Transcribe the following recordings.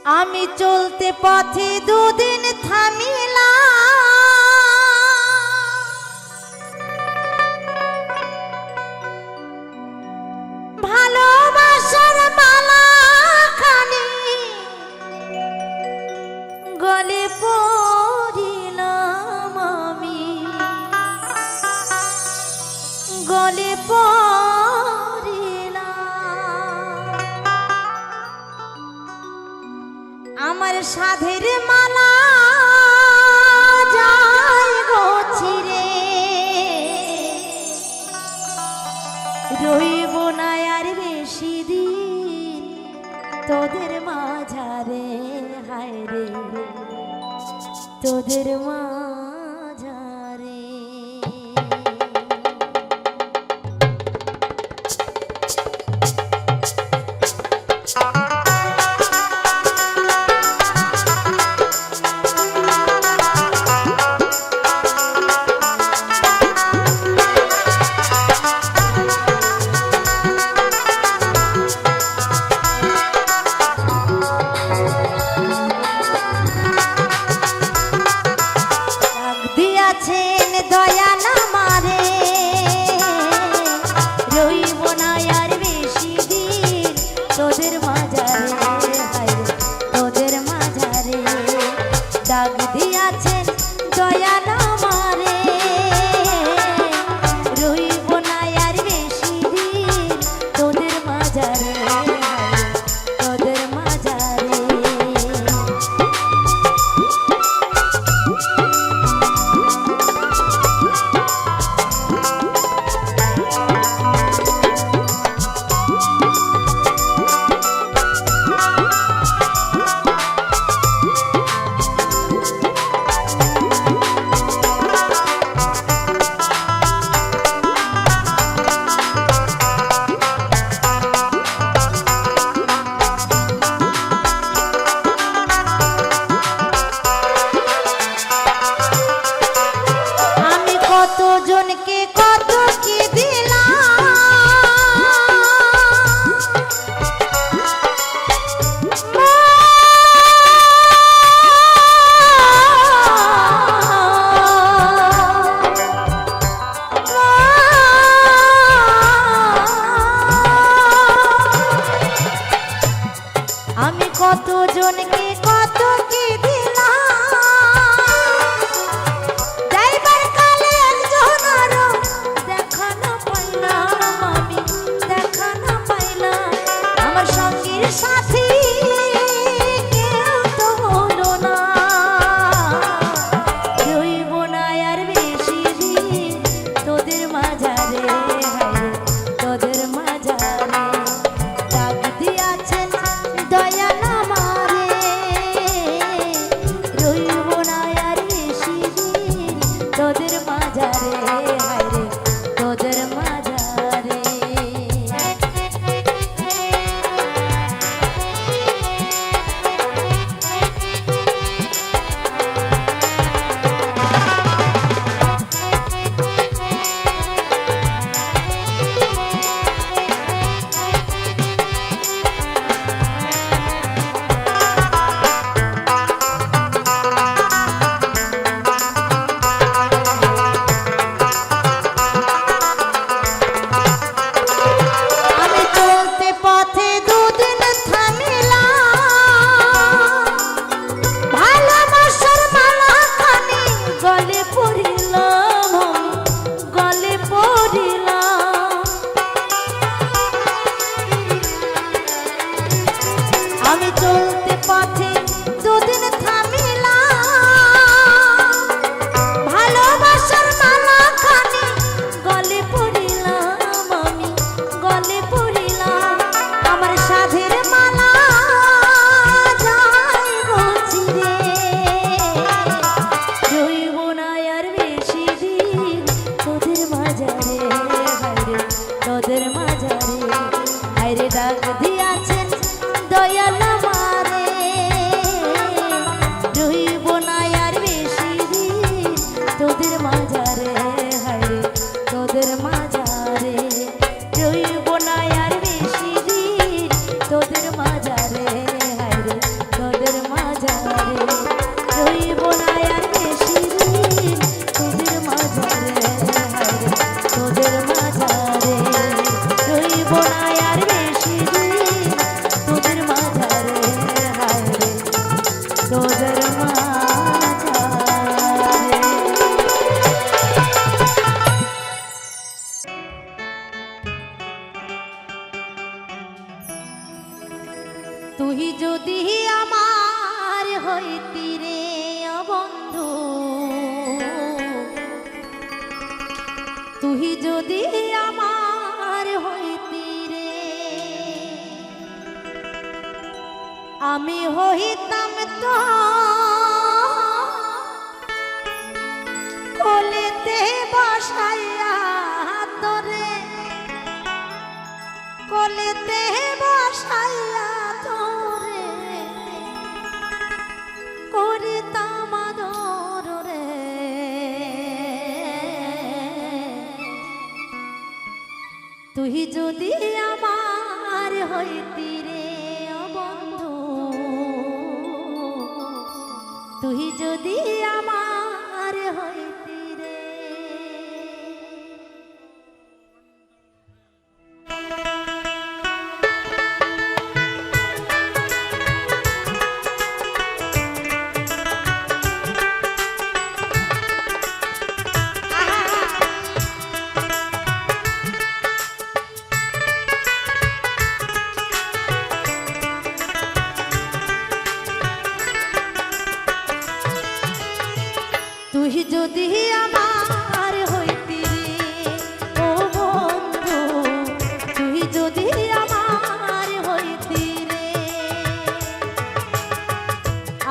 আমি চলতে পথে দুদিন থামিলা, ভালোবাসার মালা খানি গলে পড়িলাম আমি, গলে আমার সাধের মালা যায় গো ছিঁড়ে, রইব না আর বেশি দিন তোদের মাঝারে, হায় রে তোদের মাঝারে। দয়াল আমারে রইব না আর বেশি দিন তোদের মাঝারে, তোদের মাঝারে ডাক দিয়াছেন দয়াল আমারে রইব না আর বেশি দিন তোদের মাঝারে, তোদের মাঝারে। কতজনকে কত কি দিলাম, আমি কতজনকে কত কি দিলাম, সাথী কেউ তো হলো না, রইব না আর বেশি দিন তোদের মাঝারে, তোদের মাঝারে ডাক দিয়াছেন দয়াল আমারে তুই যদি আমার হইতি রে ও বন্ধু, তুই যদি আমার হইতি রে, আমি হইতাম তো কোলেতে বসাইয়া তোরে, কোলেতে বসাইয়া তোরে করিতাম আদর রে। তুই যদি আমার হইতি রে ও বন্ধু, তুই যদি আমার হইতি রে। তুই যদি আমার হইতি রে ও বন্ধু, তুই যদি আমার হইতি রে,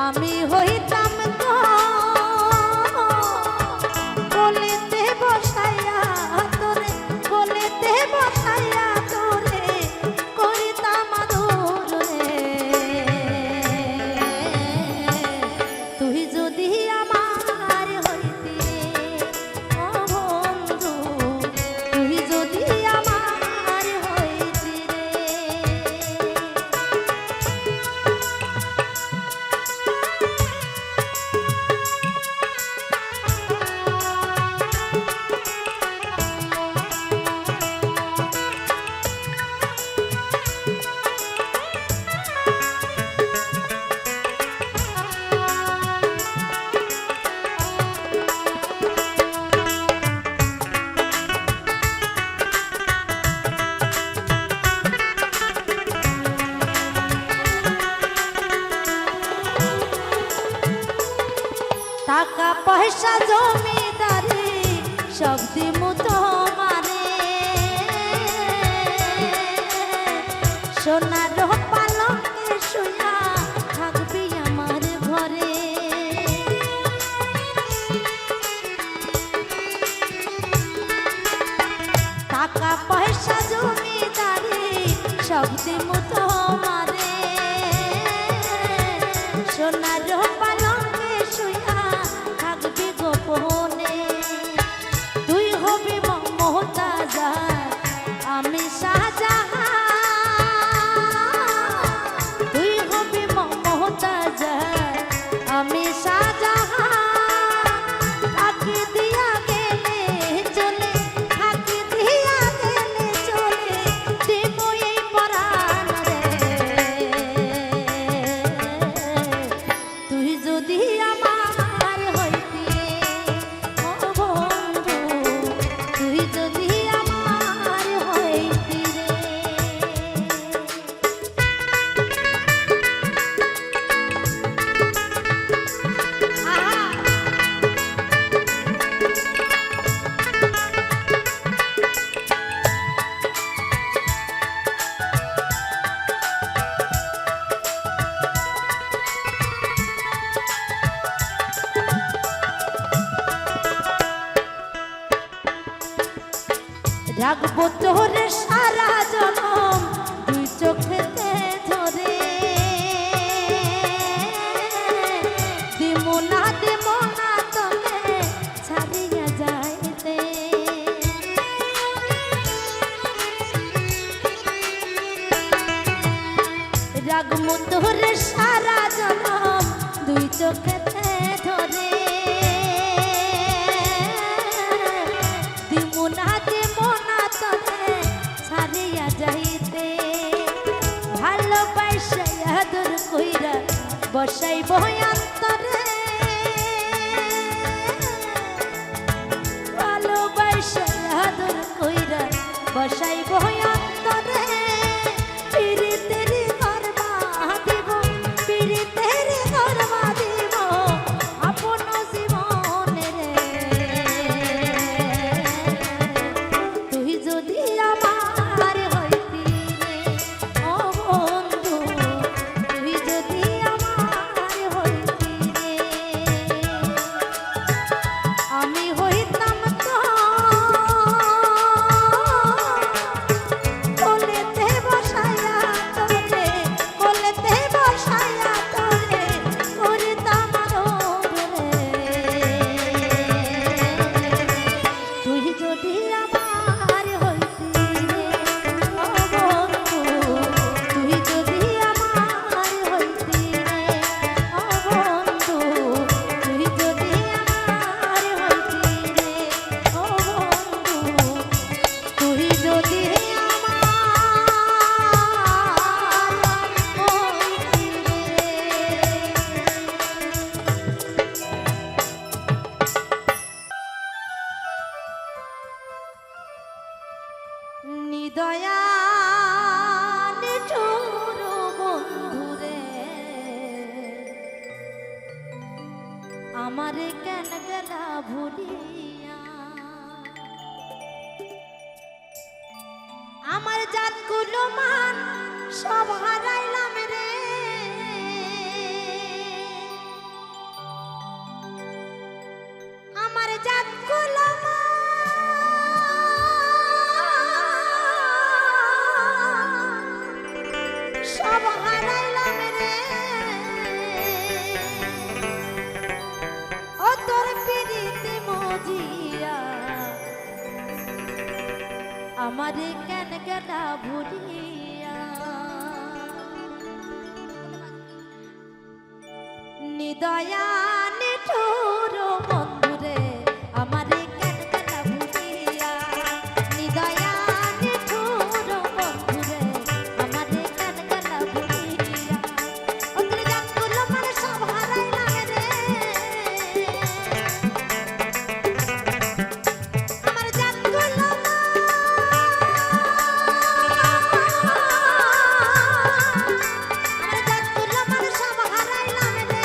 আমি হইতাম তো কোলেতে বসাইয়া তোরে, কোলেতে বসাইয়া তোরে করিতাম আদর রে। তুই যদি আমার টাকা পয়সা জমিদারি সব দিমু তোমারে, সোনার পালঙ্কে শুয়া থাকবি আমার ঘরে। টাকা পয়সা জমিদারি সব দিমু তোমারে, সোনার পালঙ্কে শুয়া থাকবি গোপনে। তুই হবি মমতাজার, আমি শাহজাহান, তুই হবি মমতাজার, আমি শাহজাহান। ফাঁকি দিয়া গেলে চলে, ফাঁকি দিয়া গেলে চলে, দিব এই পরাণ রে। তুই যদি আমার হইতি ও বন্ধু, তুই যদি আমার হইতি রে। রাখবো তোরে সারা জনম দুই চোখেতে ধরে, দিমু না তোকে ছাড়িয়া যাইতে। রাখবো তোরে সারা জনম দুই চোখেতে ধরে, দিমু না তোকে ছাড়িয়া যাইতে। ভালোবাসা আদর কইরা বসাইব অন্তরে, ভালোবাসা আদর কইরা বসাইব অন্তরে। পিরিতেরি দরবার আমারে কেন গেলা ভুলিয়া আমার জাতগুলো মান সব হারাইলাম রে আমার জাতগুলো সব হারাইলাম রে ও তোর পিরিতে মজিয়া আমারে কেন গেলা ভুলিয়া নিদয়া নিঠুর বন্ধুরে আমারে কেন গেলা ভুলিয়া নিদয়া নিঠুর বন্ধুরে আমারে কেন গেলা ভুলিয়া ওদের জাতগুলো মানে সব হারাইলাম রে আমার জাতগুলো আমার জাতগুলো মানে সব হারাইলাম রে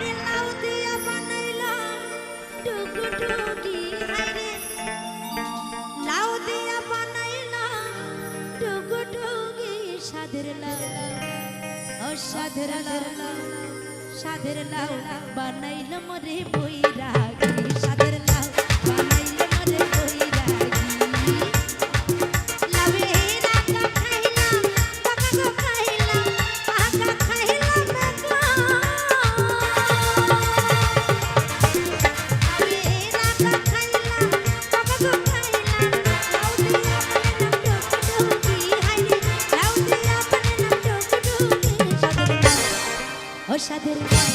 আরে লাউ দিয়া বানাইলাম টুকুটুকি হায়রে লাউ দিয়া বানাইলাম টুকুটুকি সাদের লাউ ও সাদের লাউ সাদের লাউ বানাইলাম রে বৈরাগী সাদের লাউ বানাইলাম রে বৈরাগী লাউয়ে রাখা খাইলাম পাকা গো খাইলাম পাকা খাইলাম পাকা লাউয়ে রাখা খাইলাম পাকা গো খাইলাম লাউ দিয়া বানাইলাম টুকুটুকি হায়রে লাউ দিয়া বানাইলাম টুকুটুকি সাদের লাউ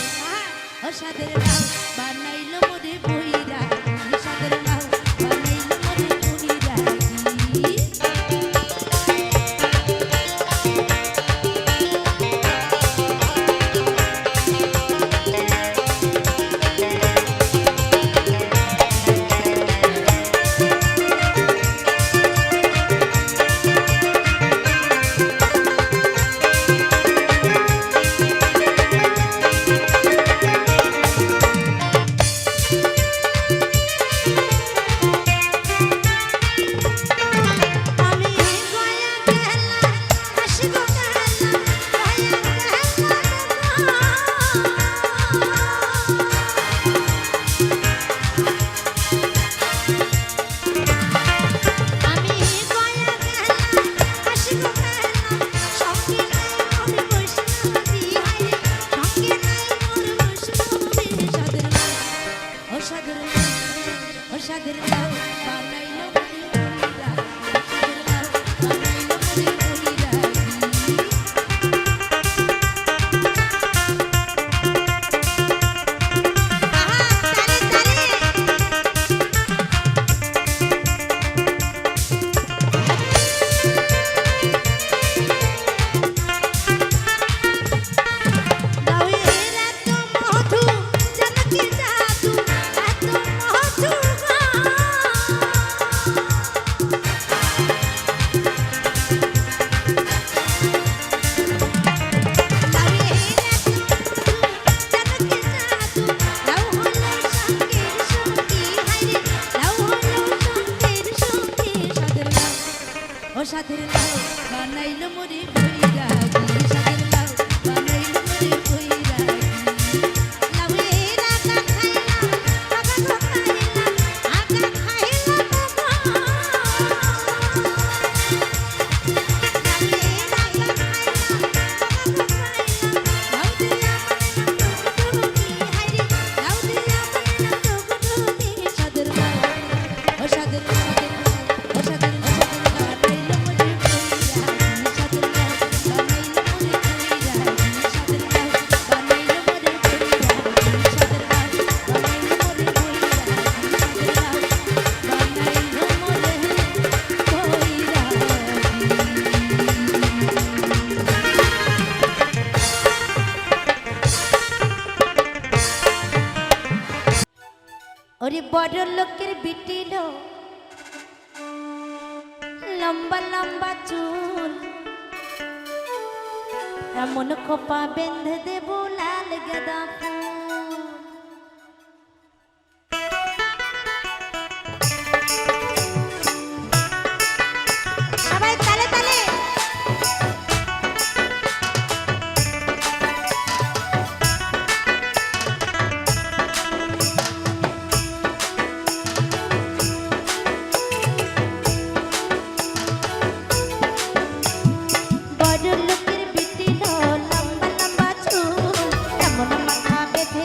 ও সাদের লাউ বানাইলো মোরে বৈরাগী সাদের লাউ বানাইলো মোরে বৈরাগী সাদের লাউ বানাইলো মোরে বৈরাগী লাউয়ের এত মধু জানকি জাদু এত মধু ও সাদের লাউ বানাইলো মোরে বৈরাগী সাদের লাউ বানাইলো মোরে বৈরাগী লাউয়ে রাখা খাইলাম পাকা গো খাইলাম আকা খাইলাম পাকা লাউয়ে রাখা খাইলাম পাকা গো খাইলাম লাউ দিয়া বানাইলাম টুকুটুকি হায়রে লাউ দিয়া বানাইলাম টুকুটুকি সাদের লাউ ও সাদের ওরে বড় লোকের বিটিল লম্বা লম্বা চুল এমন খোপা বেঁধে দেব লাল গেঁদা ফুল সবাই তালে তালে বড় লোকের বিটিল লম্বা লম্বা চুল এমন মাথা বেঁধে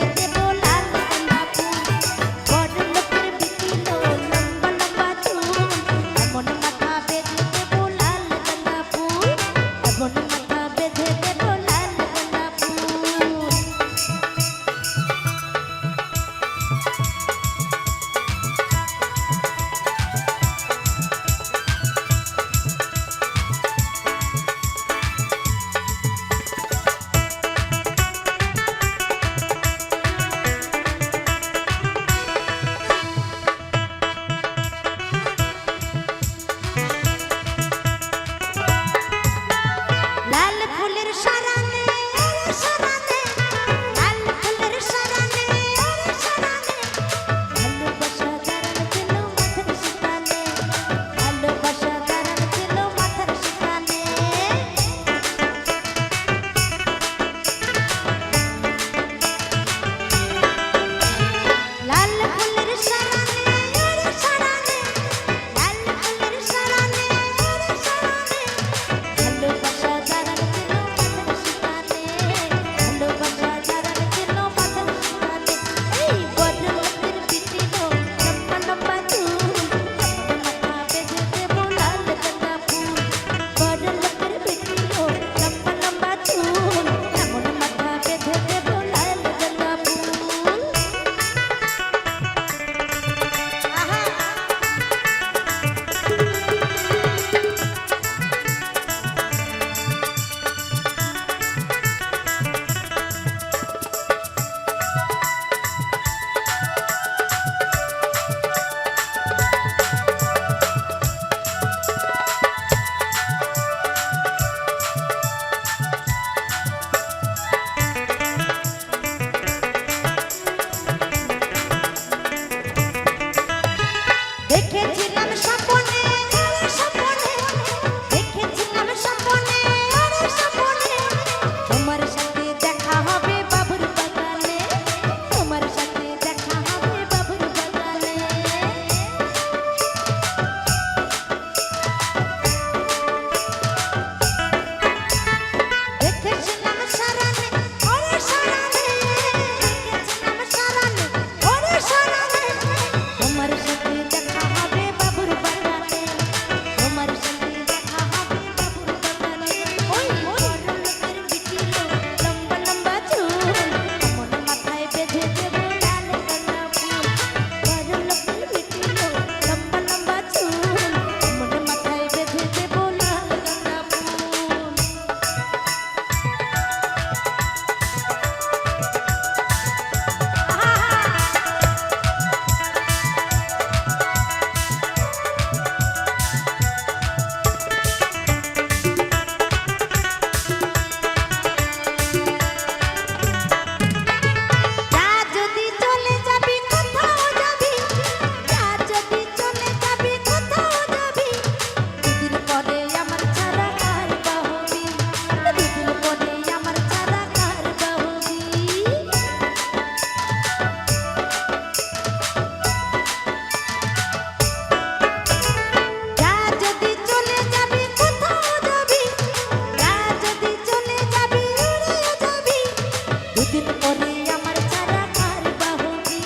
দুদিন পরে আমার ছাড়া কার বাহুজি,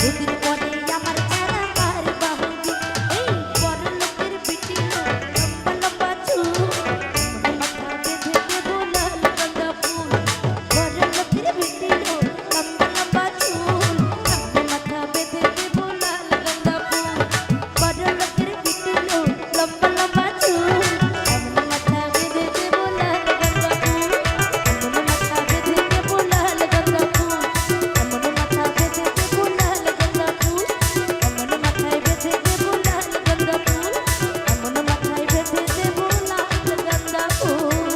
দুদিন পরে আমার ছাড়া কার বাহুজি, এই বড় লোকের বিটি লম্বা লম্বা চুল, মাথা বেঁধে দেবো লাল গাঁদা ফুল, বড় লোকের বিটি লম্বা লম্বা চুল, মাথা বেঁধে দেবো লাল গাঁদা ফুল, বড় লোকের বিটি লম্বা লম্বা চুল, মাথা বেঁধে দেবো লাল গাঁদা ফুল, মাথা বেঁধে দেবো লাল গাঁদা ফুল, মাথা বেঁধে দেবো লাল গাঁদা ফুল, মাথায় বেঁধে দেবো লাল গাঁদা ফুল, মাথায় বেঁধে দেবো লাল গাঁদা ফুল।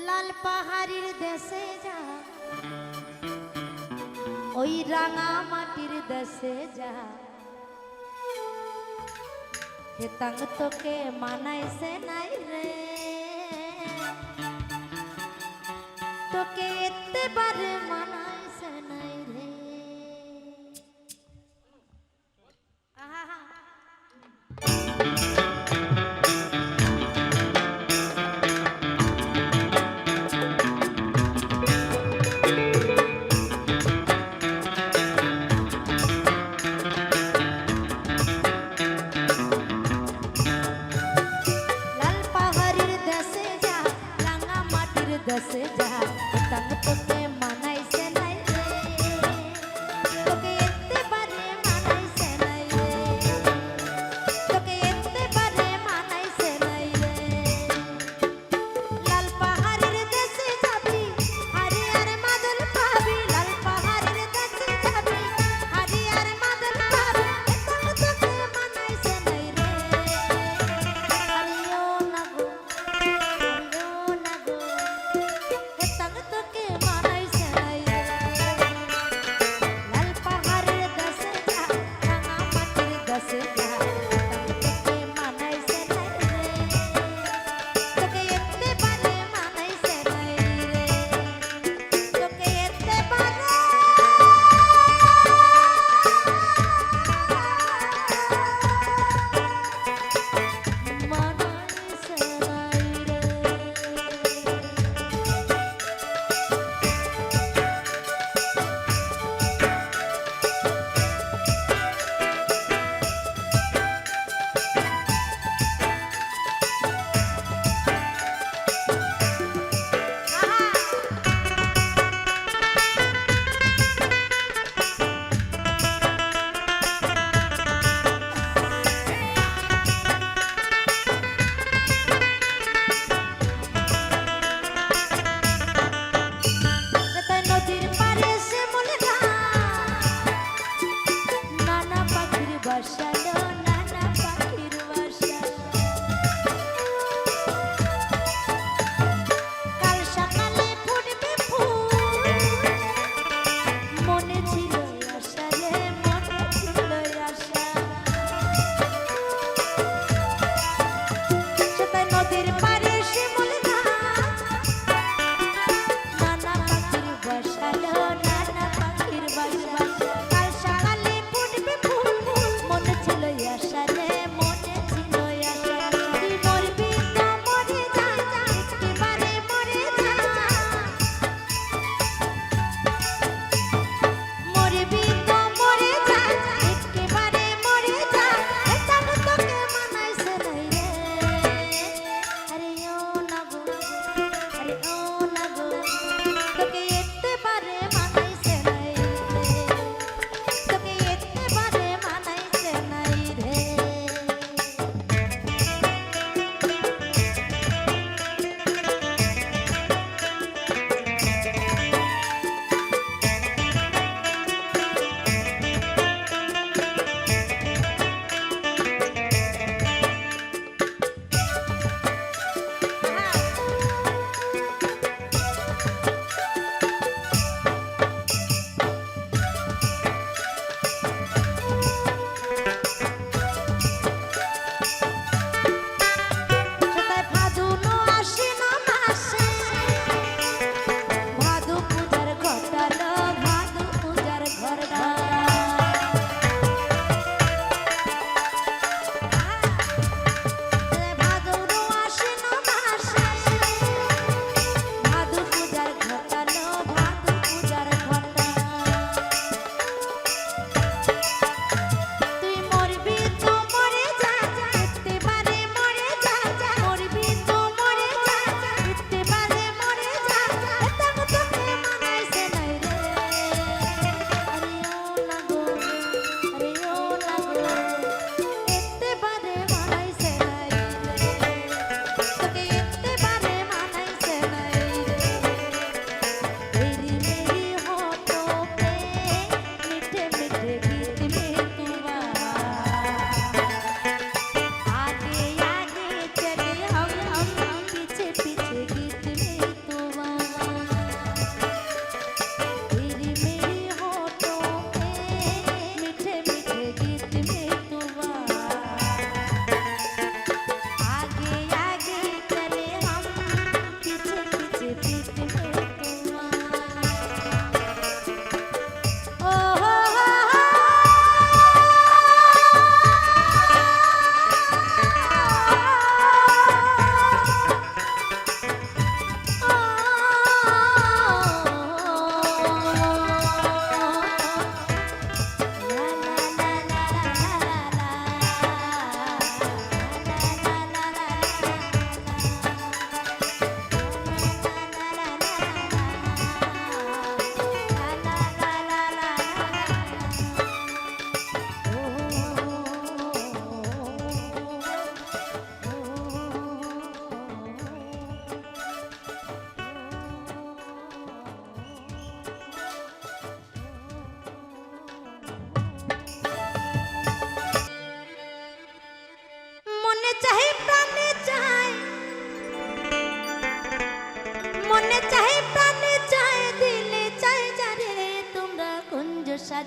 লাল পাহাড়ির দেশে যা, ওই রাঙা মাটির দেশে যা, হেতাং তোকে মানাইছে নাই রে, তোকে এতেবারে মানাইছে নাই রে। আহা লাল পাহাড়ির দেশে যা, রাঙা মাটির দেশে যা, হেতাং তোকে মানাইছে নাই রে, তোকে এতেবারে মানাইছে নাই রে, তোকে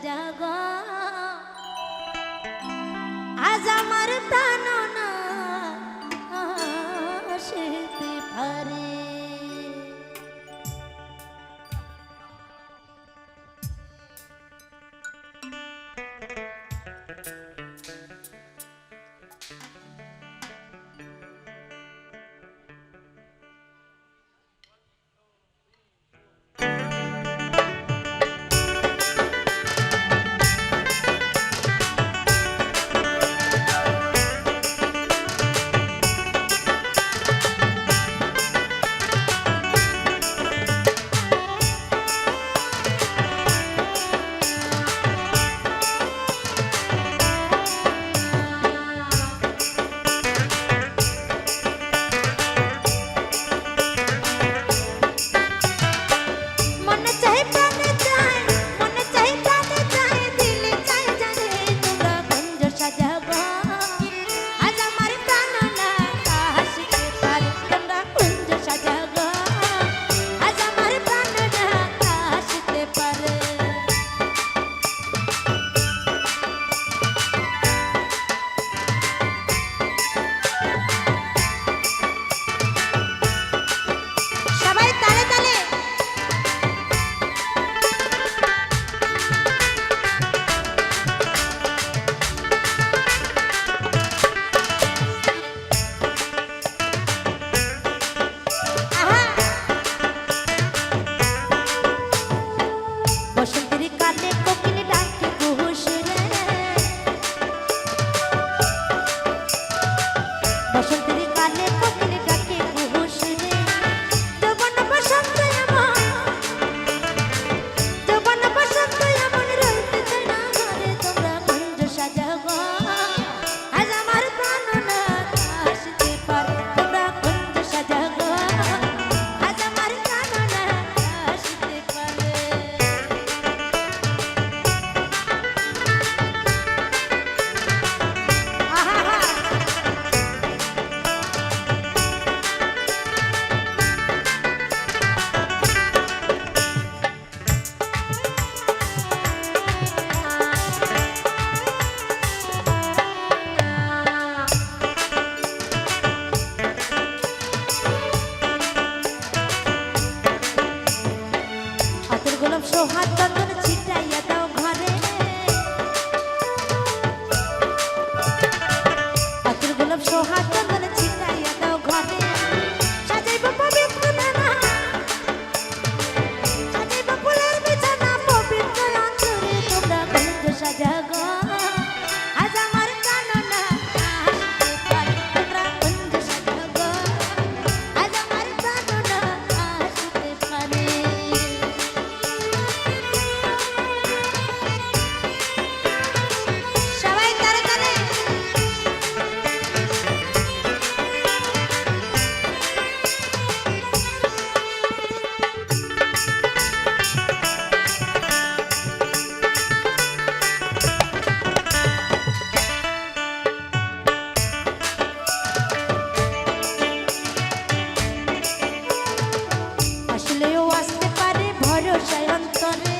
সাজাগো আজ আমার প্রাণ না আসতে পারে। সোহাগ চন্দন ছিটাইয়া দাও ঘরে, পাথর গোলাপ সোহাগ চন্দন ছিটাইয়া দাও ঘরে, সাজাইব পবিত্র নানা, সাজাইব ফুলের বিছানা পবিত্র অন্তরে, তোমরা কুঞ্জ সাজাগো আজ আমার কাননা আসতে পারে, তোমরা কুঞ্জ সাজাগো আজ আমার কাননা আসতে পারে। আসলেও আসতে পারে ভরসায় অন্তরে,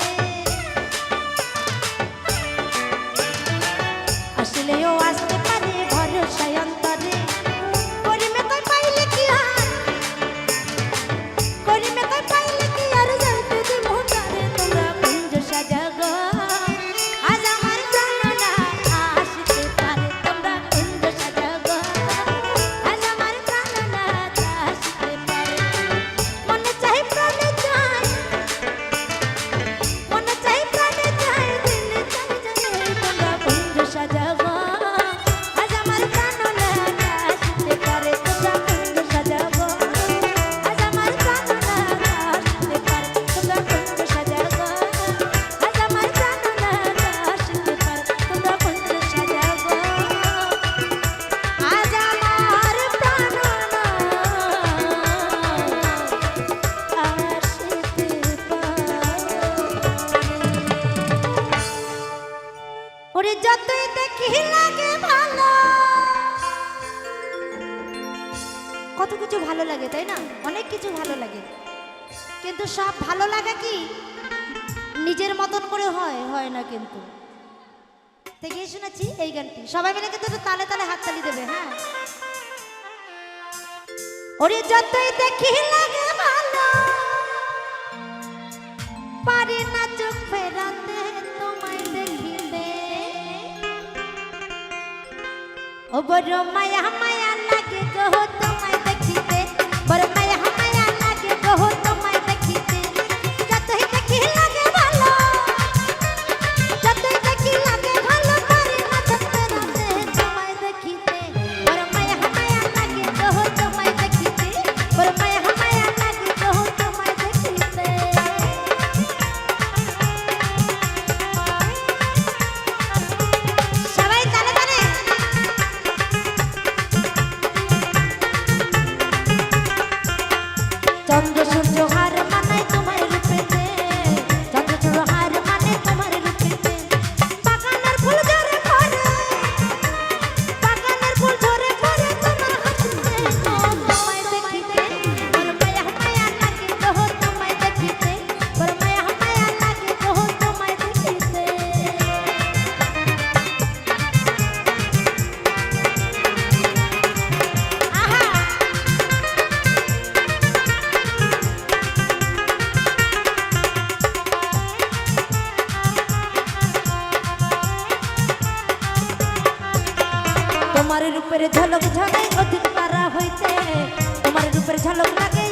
আসলেও আসতে পারে ভরসায় অন্তরে, করিমে কই পাইলে কি আর, করিমে কই পাইলে কি আর যাইতে দিব তারে, তোমরা কুঞ্জ সাজাগো আজ আমার প্রাণনা আসতে পারে, তোমরা কুঞ্জ সাজাগো আজ আমার প্রাণনা আসতে পারে। মনে চাই প্রাণে চাই, মনে চাই প্রাণে চাই, দিলে চাই জানে, তোমরা কুঞ্জ সাজাগো আজ আমার প্রাণনা আসতে পারে, তোমরা কুঞ্জ সাজাগো আজ আমার প্রাণনা আসতে পারে, তোমরা কুঞ্জ সাজাগো আজ আমার প্রাণনা আসতে পারে, তোমরা কুঞ্জ সাজাগো আজ আমার প্রাণনা ওরে যতই দেখি লাগে ভালো, কত কিছু ভালো লাগে তাই না, অনেক কিছু ভালো লাগে, কিন্তু সব ভালো লাগা কি নিজের মতন করে হয় হয় না কিন্তু। তো গিয়ে শুনেছি এই গানটি সবাই মিলে কিন্তু একটু তালে তালে হাততালি দেবে। হ্যাঁ, ওরে যতই দেখি লাগে ভালো পারি না চোখ ফেরাতে তোমায় দেখিতে, ও বড় মায়া মায়া লাগে গো তোমায় দেখিতে, বড় মায়া মায়া লাগে গো তোমায় দেখিতে। যতই দেখি লাগে ভালো, যতই দেখি লাগে ভালো পারি না চোখ ফেরাতে তোমায় দেখিতে, বড় মায়া মায়া লাগে গো তোমায় দেখিতে, বড় মায়া মায়া লাগে গো তোমায় দেখিতে। সবাই তালে তালে। চন্দ্র সূর্য হার মানায় তোমার রূপেতে, চন্দ্র সূর্য হার মানে তোমার রূপেতে। বাগানের ফুল ঝরে পড়ে, বাগানের ফুল ঝরে পড়ে তোমার হাসিতে, তোমায় দেখিতে বড় মায়া মায়া লাগে গো তোমায় দেখিতে, বড় মায়া মায়া লাগে গো তোমায় দেখিতে। আহা, তোমার রূপের ঝলক ঝলে অধিক তারা হইতে, তোমার রূপের ঝলক লাগে